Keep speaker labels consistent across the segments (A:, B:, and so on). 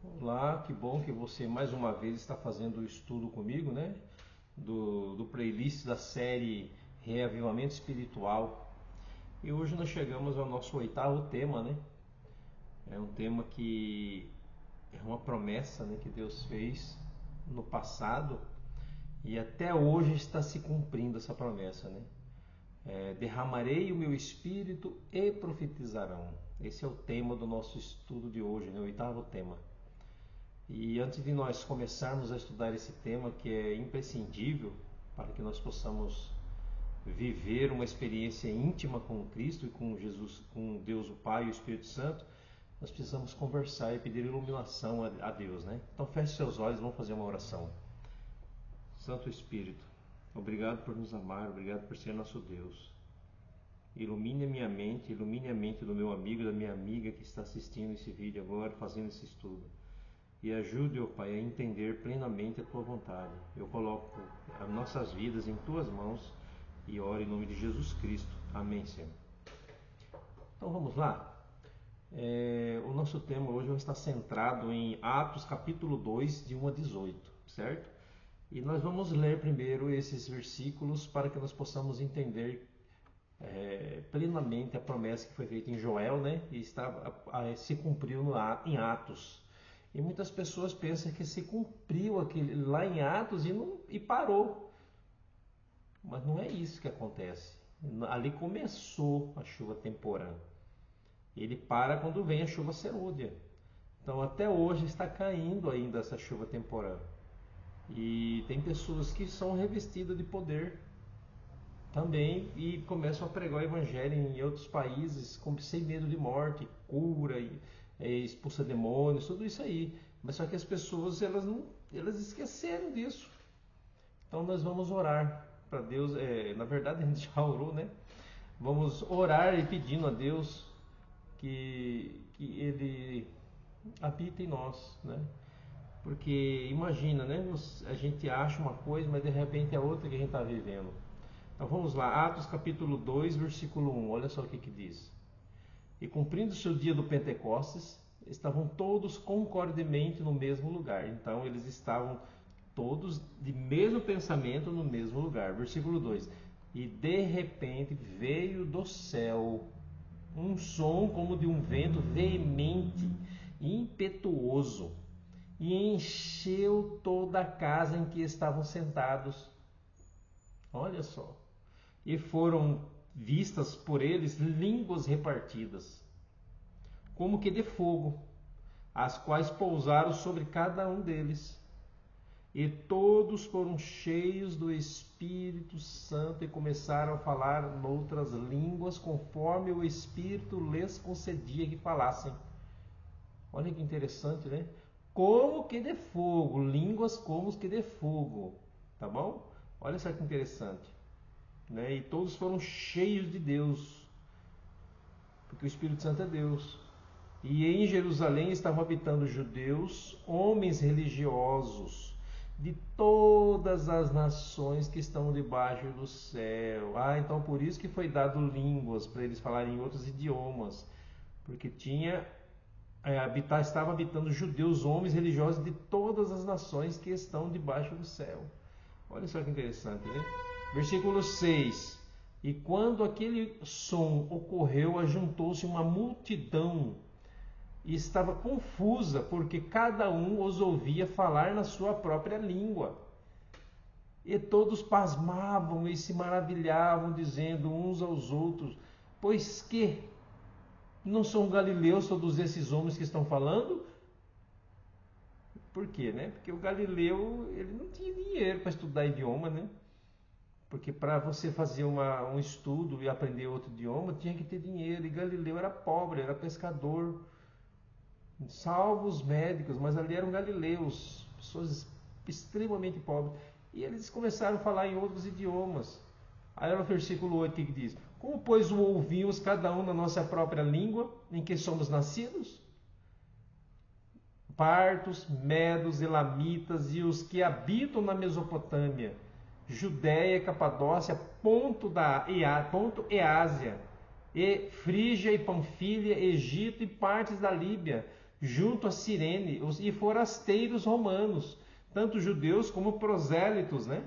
A: Olá, que bom que você mais uma vez está fazendo o estudo comigo, né? Do playlist da série Reavivamento Espiritual. E hoje nós chegamos ao nosso oitavo tema, né? É um tema que é uma promessa, né, que Deus fez no passado e até hoje está se cumprindo essa promessa, né? Derramarei o meu espírito e profetizarão. Esse é o tema do nosso estudo de hoje, né? O oitavo tema. E antes de nós começarmos a estudar esse tema que é imprescindível para que nós possamos viver uma experiência íntima com Cristo e com Jesus, com Deus o Pai e o Espírito Santo, nós precisamos conversar e pedir iluminação a Deus, né? Então feche seus olhos e vamos fazer uma oração. Santo Espírito, obrigado por nos amar, obrigado por ser nosso Deus. Ilumine a minha mente, ilumine a mente do meu amigo e da minha amiga que está assistindo esse vídeo agora, fazendo esse estudo. E ajude, ó Pai, a entender plenamente a Tua vontade. Eu coloco as nossas vidas em Tuas mãos e oro em nome de Jesus Cristo. Amém, Senhor. Então vamos lá. O nosso tema hoje vai estar centrado em Atos capítulo 2, de 1 a 18, certo? E nós vamos ler primeiro esses versículos para que nós possamos entender plenamente a promessa que foi feita em Joel, né? E se cumpriu em Atos. E muitas pessoas pensam que se cumpriu aquele lá em Atos e parou. Mas não é isso que acontece. Ali começou a chuva temporã. Ele para quando vem a chuva serúdia. Então até hoje está caindo ainda essa chuva temporã. E tem pessoas que são revestidas de poder também e começam a pregar o evangelho em outros países sem medo de morte, cura, expulsa demônios, tudo isso aí. Mas só que as pessoas elas esqueceram disso. Então nós vamos orar para Deus. Na verdade a gente já orou, né? Vamos orar e pedindo a Deus que Ele habite em nós, né? Porque imagina, né? A gente acha uma coisa, mas de repente é outra que a gente está vivendo. Então vamos lá, Atos capítulo 2, versículo 1, olha só o que diz. E cumprindo-se o dia do Pentecostes, estavam todos concordemente no mesmo lugar. Então eles estavam todos de mesmo pensamento no mesmo lugar. Versículo 2. E de repente veio do céu um som como de um vento veemente, impetuoso, e encheu toda a casa em que estavam sentados. Olha só. E foram vistas por eles línguas repartidas, como que de fogo, as quais pousaram sobre cada um deles. E todos foram cheios do Espírito Santo e começaram a falar noutras línguas, conforme o Espírito lhes concedia que falassem. Olha que interessante, né? Como que de fogo, línguas como que de fogo, tá bom? Olha só que interessante. Né? E todos foram cheios de Deus, porque o Espírito Santo é Deus. E em Jerusalém estavam habitando judeus, homens religiosos de todas as nações que estão debaixo do céu. Então por isso que foi dado línguas para eles falarem em outros idiomas, porque estava habitando judeus, homens religiosos de todas as nações que estão debaixo do céu. Olha só que interessante, né? Versículo 6. E quando aquele som ocorreu, ajuntou-se uma multidão e estava confusa, porque cada um os ouvia falar na sua própria língua. E todos pasmavam e se maravilhavam, dizendo uns aos outros: pois que não são galileus todos esses homens que estão falando? Por quê, né? Porque o galileu ele não tinha dinheiro para estudar idioma, né? Porque para você fazer um estudo e aprender outro idioma, tinha que ter dinheiro. E Galileu era pobre, era pescador. Salvo os médicos, mas ali eram galileus, pessoas extremamente pobres. E eles começaram a falar em outros idiomas. Aí no versículo 8 que diz: como pois o ouvimos cada um na nossa própria língua, em que somos nascidos? Partos, medos, elamitas e os que habitam na Mesopotâmia, Judéia, Capadócia, Ponto e Ásia, e Frígia e Panfilha, Egito e partes da Líbia, junto a Cirene, e forasteiros romanos, tanto judeus como prosélitos, né?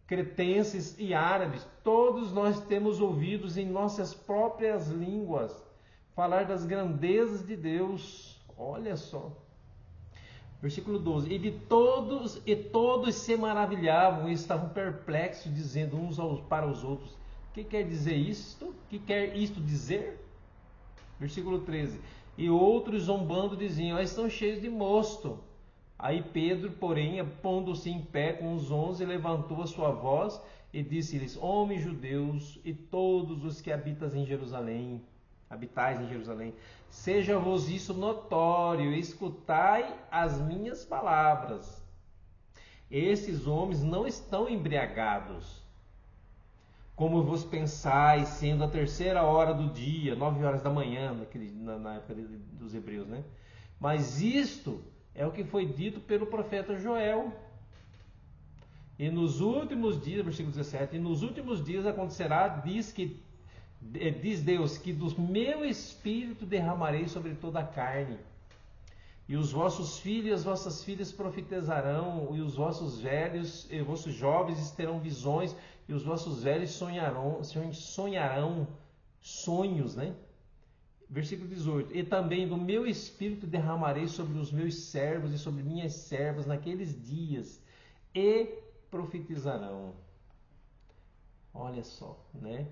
A: Cretenses e árabes, todos nós temos ouvidos em nossas próprias línguas falar das grandezas de Deus. Olha só. Versículo 12. E todos se maravilhavam e estavam perplexos, dizendo uns para os outros: o que quer dizer isto? O que quer isto dizer? Versículo 13. E outros zombando diziam: estão cheios de mosto. Aí Pedro, porém, pondo-se em pé com os 11, levantou a sua voz e disse-lhes: homens judeus e todos os que habitais em Jerusalém, seja-vos isso notório, escutai as minhas palavras. Esses homens não estão embriagados, como vos pensais, sendo a 3ª hora do dia, 9 horas da manhã, na época dos hebreus, né? Mas isto é o que foi dito pelo profeta Joel. E nos últimos dias, versículo 17, e nos últimos dias acontecerá, diz Deus, que do meu espírito derramarei sobre toda a carne. E os vossos filhos e as vossas filhas profetizarão, e os vossos velhos e vossos jovens terão visões, e os vossos velhos sonharão sonhos, né? Versículo 18. E também do meu espírito derramarei sobre os meus servos e sobre minhas servas naqueles dias, e profetizarão. Olha só, né?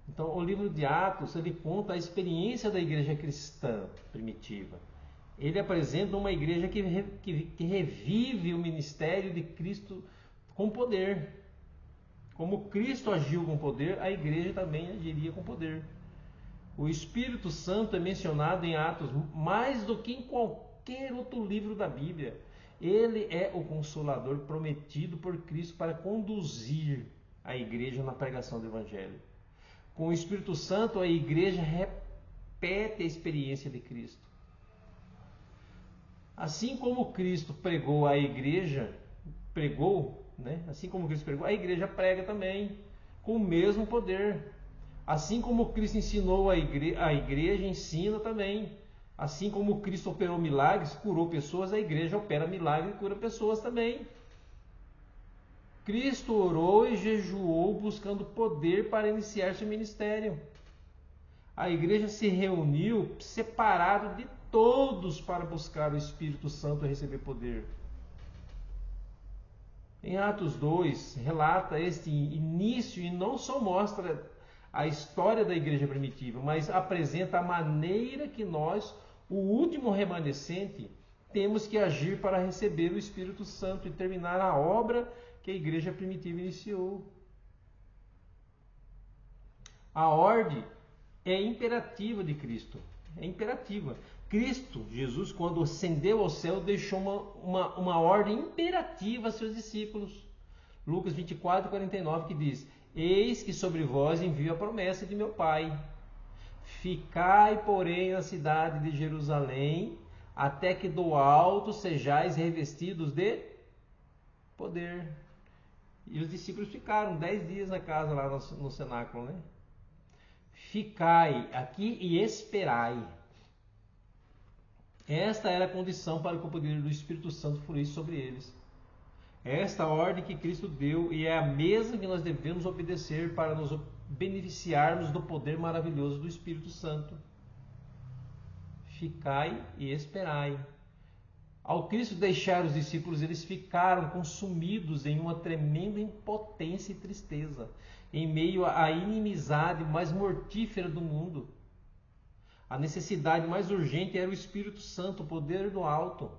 A: Então, o livro de Atos, ele conta a experiência da igreja cristã primitiva. Ele apresenta uma igreja que revive o ministério de Cristo com poder. Como Cristo agiu com poder, a igreja também agiria com poder. O Espírito Santo é mencionado em Atos mais do que em qualquer outro livro da Bíblia. Ele é o Consolador prometido por Cristo para conduzir a igreja na pregação do Evangelho. Com o Espírito Santo, a igreja repete a experiência de Cristo. Assim como Cristo pregou a igreja, a igreja prega também, com o mesmo poder. Assim como Cristo ensinou a igreja ensina também. Assim como Cristo operou milagres, curou pessoas, a igreja opera milagres e cura pessoas também. Cristo orou e jejuou buscando poder para iniciar seu ministério. A igreja se reuniu separado de todos para buscar o Espírito Santo e receber poder. Em Atos 2, relata este início e não só mostra a história da igreja primitiva, mas apresenta a maneira que nós, o último remanescente, temos que agir para receber o Espírito Santo e terminar a obra que a igreja primitiva iniciou. A ordem é imperativa de Cristo. É imperativa. Cristo, Jesus, quando ascendeu ao céu, deixou uma ordem imperativa a seus discípulos. Lucas 24, 49, que diz: eis que sobre vós envio a promessa de meu Pai. Ficai, porém, na cidade de Jerusalém, até que do alto sejais revestidos de poder. E os discípulos ficaram 10 dias na casa lá no cenáculo, né? Ficai aqui e esperai. Esta era a condição para que o poder do Espírito Santo fluísse sobre eles. Esta ordem que Cristo deu e é a mesma que nós devemos obedecer para nos beneficiarmos do poder maravilhoso do Espírito Santo. Ficai e esperai. Ao Cristo deixar os discípulos, eles ficaram consumidos em uma tremenda impotência e tristeza, em meio à inimizade mais mortífera do mundo. A necessidade mais urgente era o Espírito Santo, o poder do alto.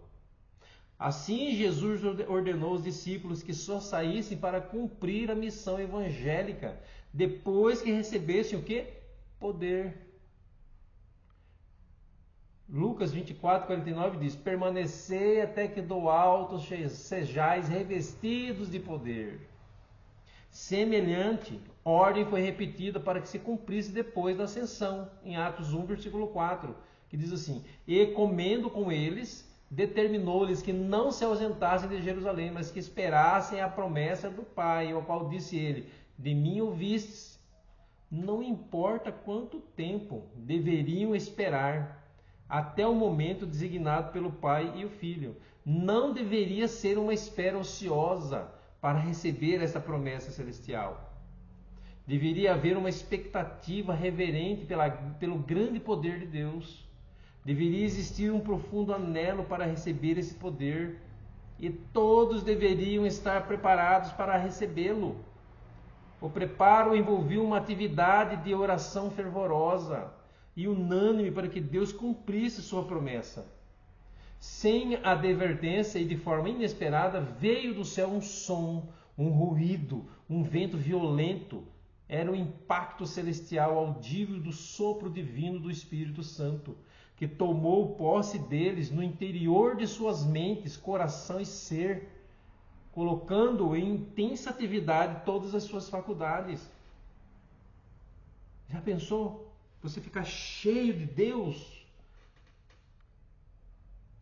A: Assim, Jesus ordenou aos discípulos que só saíssem para cumprir a missão evangélica, depois que recebessem o quê? Poder. Lucas 24, 49 diz: permanecei até que do alto sejais revestidos de poder. Semelhante ordem foi repetida para que se cumprisse depois da ascensão, em Atos 1, versículo 4, que diz assim: e comendo com eles, determinou-lhes que não se ausentassem de Jerusalém, mas que esperassem a promessa do Pai, ao qual disse ele: de mim ouvistes. Não importa quanto tempo deveriam esperar, até o momento designado pelo Pai e o Filho. Não deveria ser uma espera ociosa para receber essa promessa celestial. Deveria haver uma expectativa reverente pelo grande poder de Deus. Deveria existir um profundo anelo para receber esse poder. E todos deveriam estar preparados para recebê-lo. O preparo envolvia uma atividade de oração fervorosa e unânime para que Deus cumprisse sua promessa. Sem advertência e de forma inesperada, veio do céu um som, um ruído, um vento violento. Era o impacto celestial audível do sopro divino do Espírito Santo, que tomou posse deles no interior de suas mentes, coração e ser, colocando em intensa atividade todas as suas faculdades. Já pensou? Você ficar cheio de Deus?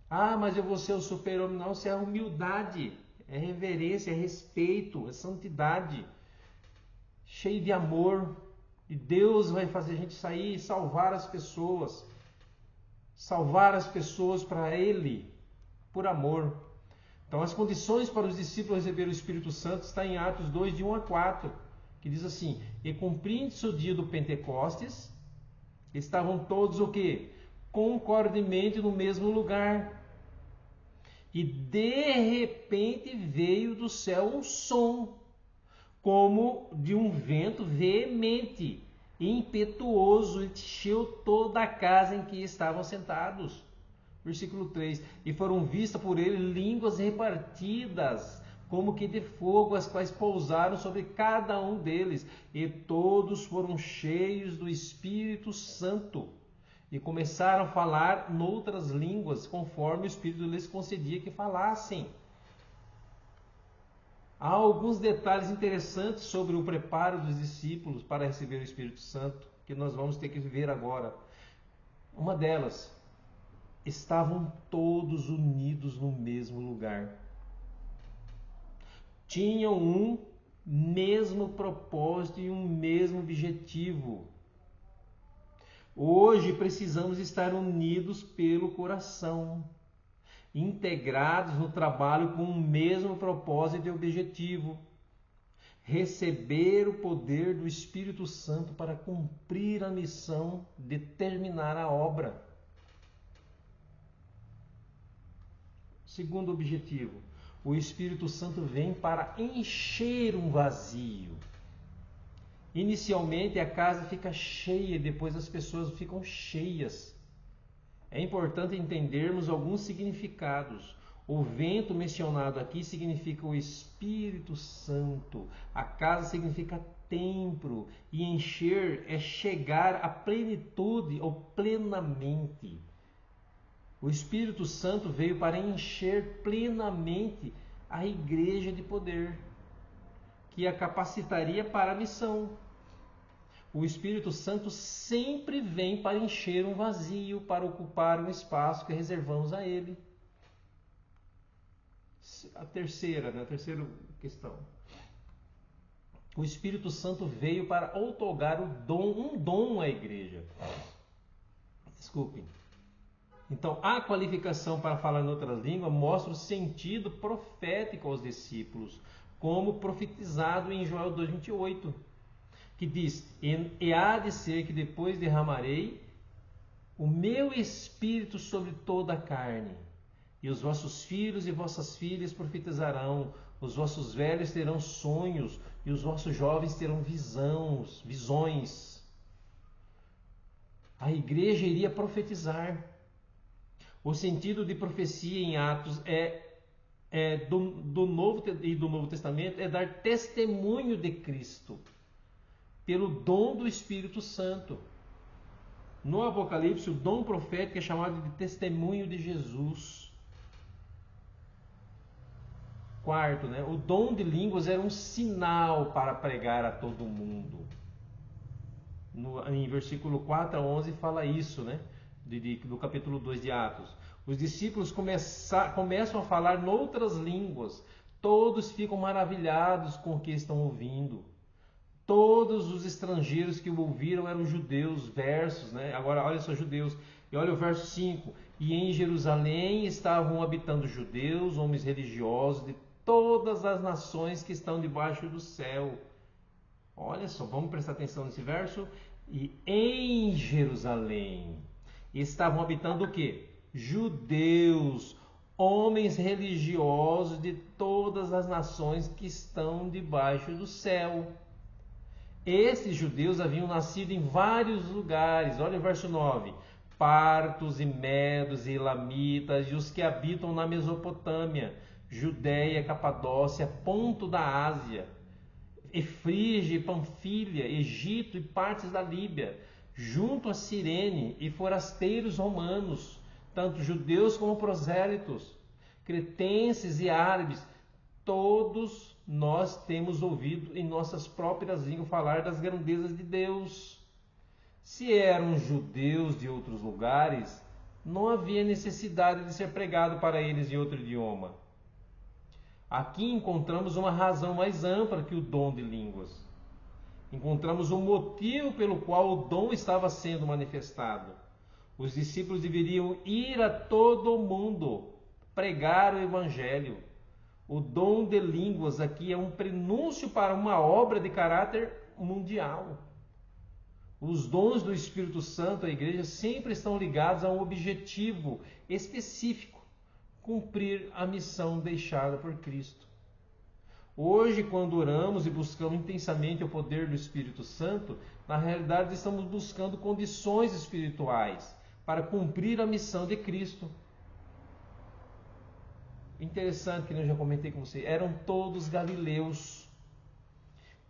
A: Ah, mas eu vou ser o super-homem. Não, isso é humildade, é reverência, é respeito, é santidade. Cheio de amor. E Deus vai fazer a gente sair e salvar as pessoas. Salvar as pessoas para Ele, por amor. Então, as condições para os discípulos receber o Espírito Santo está em Atos 2, de 1 a 4, que diz assim: e cumprindo-se o dia do Pentecostes, estavam todos o quê? Concordemente no mesmo lugar. E de repente veio do céu um som, como de um vento veemente, impetuoso, encheu toda a casa em que estavam sentados. Versículo 3. E foram vistas por ele línguas repartidas, como que de fogo, as quais pousaram sobre cada um deles. E todos foram cheios do Espírito Santo. E começaram a falar noutras línguas, conforme o Espírito lhes concedia que falassem. Há alguns detalhes interessantes sobre o preparo dos discípulos para receber o Espírito Santo, que nós vamos ter que ver agora. Uma delas, estavam todos unidos no mesmo lugar. Tinham um mesmo propósito e um mesmo objetivo. Hoje precisamos estar unidos pelo coração, integrados no trabalho com o mesmo propósito e objetivo. Receber o poder do Espírito Santo para cumprir a missão de terminar a obra. Segundo objetivo, o Espírito Santo vem para encher um vazio. Inicialmente a casa fica cheia, depois as pessoas ficam cheias. É importante entendermos alguns significados. O vento mencionado aqui significa o Espírito Santo. A casa significa templo. E encher é chegar à plenitude ou plenamente. O Espírito Santo veio para encher plenamente a igreja de poder, que a capacitaria para a missão. O Espírito Santo sempre vem para encher um vazio, para ocupar um espaço que reservamos a Ele. A terceira questão. O Espírito Santo veio para outorgar um dom à igreja. Desculpem. Então, a qualificação para falar em outras línguas mostra o sentido profético aos discípulos, como profetizado em Joel 2,28, que diz: e há de ser que depois derramarei o meu Espírito sobre toda a carne, e os vossos filhos e vossas filhas profetizarão, os vossos velhos terão sonhos, e os vossos jovens terão visões. A igreja iria profetizar. O sentido de profecia em Atos do Novo Testamento é dar testemunho de Cristo pelo dom do Espírito Santo. No Apocalipse, o dom profético é chamado de testemunho de Jesus. Quarto, o dom de línguas era um sinal para pregar a todo mundo. Em versículo 4 a 11 fala isso, do capítulo 2 de Atos. Os discípulos começam a falar noutras línguas. Todos ficam maravilhados com o que estão ouvindo. Todos os estrangeiros que o ouviram eram judeus, agora olha só, judeus. E olha o verso 5. E em Jerusalém estavam habitando judeus, homens religiosos de todas as nações que estão debaixo do céu. Olha só, vamos prestar atenção nesse verso. E em Jerusalém estavam habitando o quê? Judeus, homens religiosos de todas as nações que estão debaixo do céu. Esses judeus haviam nascido em vários lugares. Olha o verso 9. Partos e medos e elamitas e os que habitam na Mesopotâmia, Judéia, Capadócia, Ponto da Ásia, Efrígia e Panfilha, Egito e partes da Líbia, junto a Cirene, e forasteiros romanos, tanto judeus como prosélitos, cretenses e árabes, todos nós temos ouvido em nossas próprias línguas falar das grandezas de Deus. Se eram judeus de outros lugares, não havia necessidade de ser pregado para eles em outro idioma. Aqui encontramos uma razão mais ampla que o dom de línguas. Encontramos um motivo pelo qual o dom estava sendo manifestado. Os discípulos deveriam ir a todo o mundo, pregar o Evangelho. O dom de línguas aqui é um prenúncio para uma obra de caráter mundial. Os dons do Espírito Santo à igreja sempre estão ligados a um objetivo específico: cumprir a missão deixada por Cristo. Hoje, quando oramos e buscamos intensamente o poder do Espírito Santo, na realidade estamos buscando condições espirituais para cumprir a missão de Cristo. Interessante que eu já comentei com você, eram todos galileus.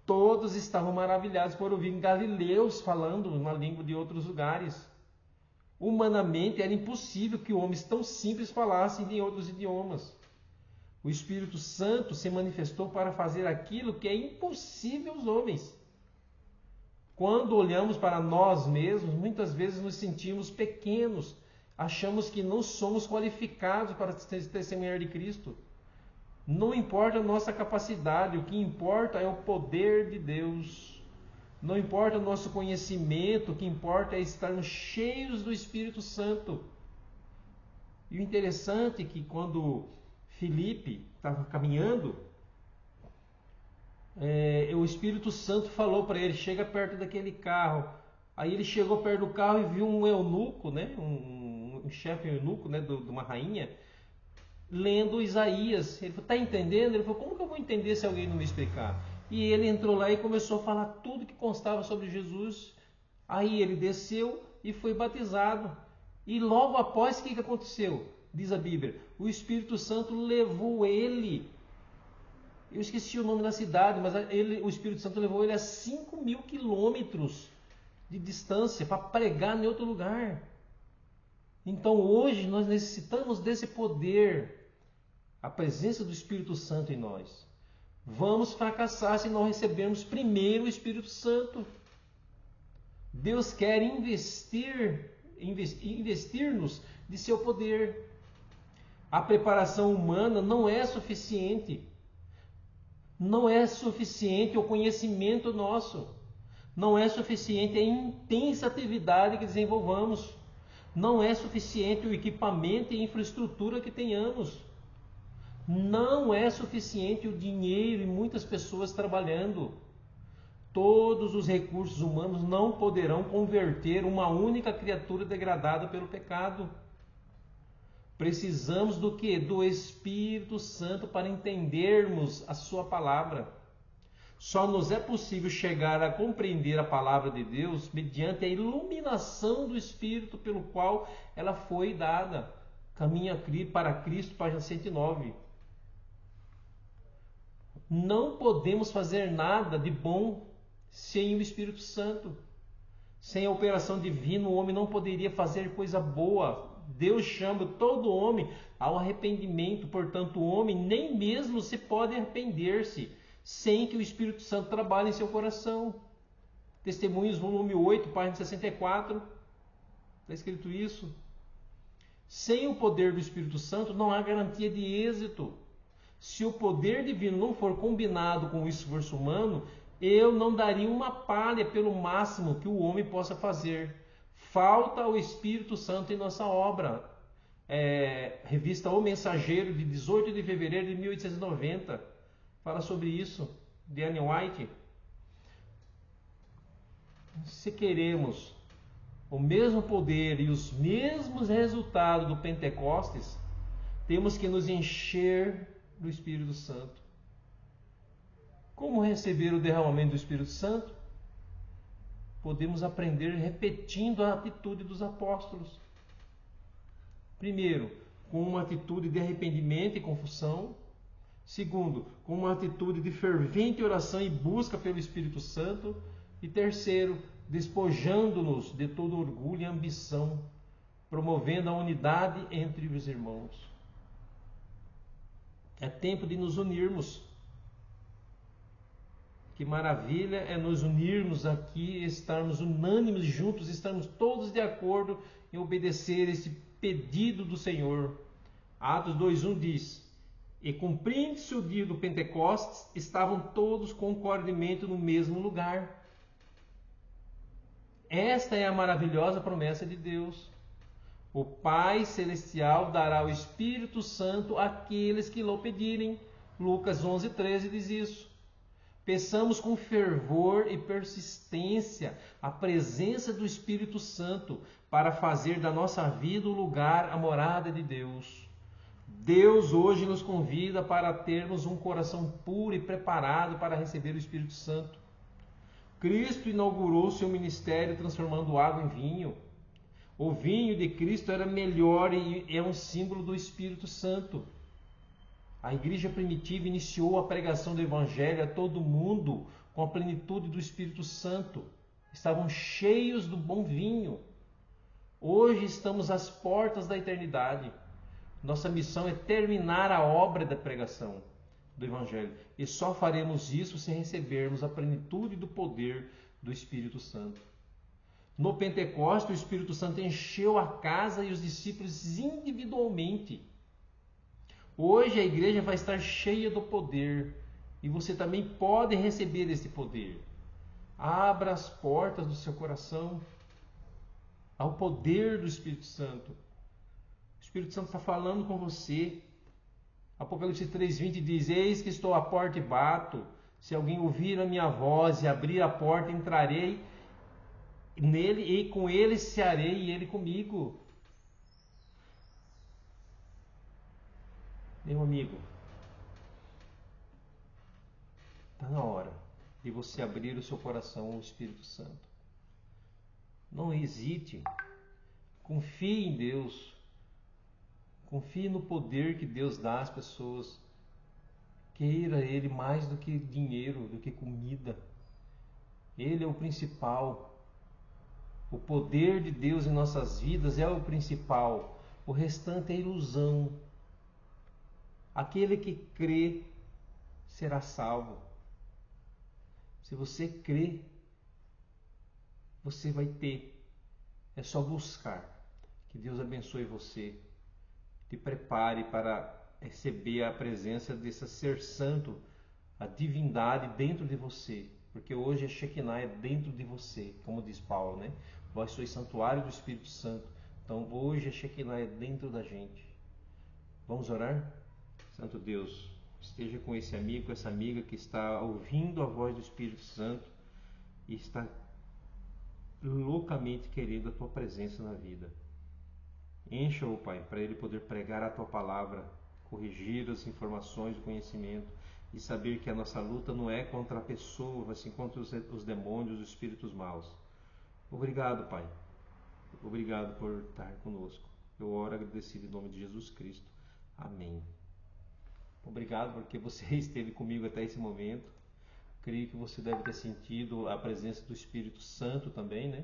A: Todos estavam maravilhados por ouvir galileus falando uma língua de outros lugares. Humanamente era impossível que homens tão simples falassem em outros idiomas. O Espírito Santo se manifestou para fazer aquilo que é impossível aos homens. Quando olhamos para nós mesmos, muitas vezes nos sentimos pequenos, achamos que não somos qualificados para testemunhar de Cristo. Não importa a nossa capacidade, o que importa é o poder de Deus. Não importa o nosso conhecimento, o que importa é estarmos cheios do Espírito Santo. E o interessante é que quando Filipe estava caminhando, o Espírito Santo falou para ele: chega perto daquele carro. Aí ele chegou perto do carro e viu um eunuco, né? um chefe eunuco, né? de uma rainha, lendo Isaías. Ele falou: está entendendo? Ele falou: como que eu vou entender se alguém não me explicar? E ele entrou lá e começou a falar tudo que constava sobre Jesus. Aí ele desceu e foi batizado. E logo após, o que aconteceu? Diz a Bíblia: o Espírito Santo levou ele. Eu esqueci o nome da cidade, mas o Espírito Santo levou ele a 5.000 quilômetros de distância para pregar em outro lugar. Então hoje nós necessitamos desse poder, a presença do Espírito Santo em nós. Vamos fracassar se não recebermos primeiro o Espírito Santo. Deus quer investir-nos de seu poder. A preparação humana não é suficiente. Não é suficiente o conhecimento nosso. Não é suficiente a intensa atividade que desenvolvamos. Não é suficiente o equipamento e a infraestrutura que tenhamos. Não é suficiente o dinheiro e muitas pessoas trabalhando. Todos os recursos humanos não poderão converter uma única criatura degradada pelo pecado. Precisamos do quê? Do Espírito Santo para entendermos a sua palavra. Só nos é possível chegar a compreender a palavra de Deus mediante a iluminação do Espírito pelo qual ela foi dada. Caminho para Cristo, página 109. Não podemos fazer nada de bom sem o Espírito Santo. Sem a operação divina, o homem não poderia fazer coisa boa. Deus chama todo homem ao arrependimento, portanto o homem nem mesmo se pode arrepender-se sem que o Espírito Santo trabalhe em seu coração. Testemunhos, volume 8, página 64, está escrito isso. Sem o poder do Espírito Santo não há garantia de êxito. Se o poder divino não for combinado com o esforço humano, eu não daria uma palha pelo máximo que o homem possa fazer. Falta o Espírito Santo em nossa obra. Revista O Mensageiro, de 18 de fevereiro de 1890, fala sobre isso, de Ellen White. Se queremos o mesmo poder e os mesmos resultados do Pentecostes, temos que nos encher do Espírito Santo. Como receber o derramamento do Espírito Santo? Podemos aprender repetindo a atitude dos apóstolos. Primeiro, com uma atitude de arrependimento e confissão. Segundo, com uma atitude de fervente oração e busca pelo Espírito Santo. E terceiro, despojando-nos de todo orgulho e ambição, promovendo a unidade entre os irmãos. É tempo de nos unirmos. Que maravilha é nos unirmos aqui, estarmos unânimes juntos, estarmos todos de acordo em obedecer esse pedido do Senhor. Atos 2:1 diz: e cumprindo-se o dia do Pentecostes, estavam todos concordemente no mesmo lugar. Esta é a maravilhosa promessa de Deus. O Pai Celestial dará o Espírito Santo àqueles que lhe pedirem. Lucas 11:13 diz isso. Peçamos com fervor e persistência a presença do Espírito Santo para fazer da nossa vida o lugar, a morada de Deus. Deus hoje nos convida para termos um coração puro e preparado para receber o Espírito Santo. Cristo inaugurou seu ministério transformando água em vinho. O vinho de Cristo era melhor e é um símbolo do Espírito Santo. A igreja primitiva iniciou a pregação do Evangelho a todo mundo com a plenitude do Espírito Santo. Estavam cheios do bom vinho. Hoje estamos às portas da eternidade. Nossa missão é terminar a obra da pregação do Evangelho. E só faremos isso se recebermos a plenitude do poder do Espírito Santo. No Pentecostes, o Espírito Santo encheu a casa e os discípulos individualmente. Hoje a igreja vai estar cheia do poder e você também pode receber esse poder. Abra as portas do seu coração ao poder do Espírito Santo. O Espírito Santo está falando com você. Apocalipse 3:20 diz: eis que estou à porta e bato. Se alguém ouvir a minha voz e abrir a porta, entrarei nele e com ele cearei e ele comigo. Meu amigo, está na hora de você abrir o seu coração ao Espírito Santo. Não hesite. Confie em Deus. Confie no poder que Deus dá às pessoas. Queira Ele mais do que dinheiro, do que comida. Ele é o principal. O poder de Deus em nossas vidas é o principal. O restante é ilusão. Aquele que crê será salvo. Se você crê, você vai ter. É só buscar. Que Deus abençoe você. Te prepare para receber a presença desse ser santo, a divindade dentro de você. Porque hoje a Shekinah é dentro de você, como diz Paulo, né? Vós sois santuário do Espírito Santo. Então hoje a Shekinah é dentro da gente. Vamos orar? Santo Deus, esteja com esse amigo, essa amiga que está ouvindo a voz do Espírito Santo e está loucamente querendo a Tua presença na vida. Encha-o, Pai, para ele poder pregar a Tua palavra, corrigir as informações, o conhecimento e saber que a nossa luta não é contra a pessoa, mas sim contra os demônios, os espíritos maus. Obrigado, Pai. Obrigado por estar conosco. Eu oro agradecido em nome de Jesus Cristo. Amém. Obrigado porque você esteve comigo até esse momento. Creio que você deve ter sentido a presença do Espírito Santo também, né?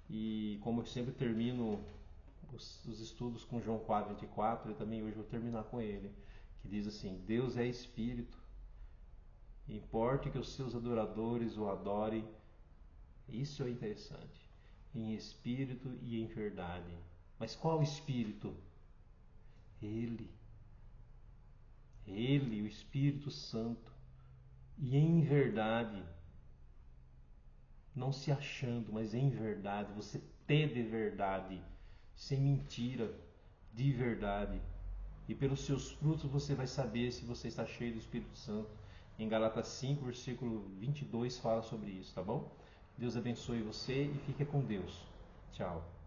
A: E como eu sempre termino os estudos com João 4:24, eu também hoje vou terminar com ele, que diz assim: Deus é Espírito, importe que os seus adoradores o adorem. Isso é interessante, em espírito e em verdade. Mas qual Espírito? Ele, o Espírito Santo, e em verdade, não se achando, mas em verdade, você fé de verdade, sem mentira, de verdade. E pelos seus frutos você vai saber se você está cheio do Espírito Santo. Em Gálatas 5, versículo 22 fala sobre isso, tá bom? Deus abençoe você e fique com Deus. Tchau.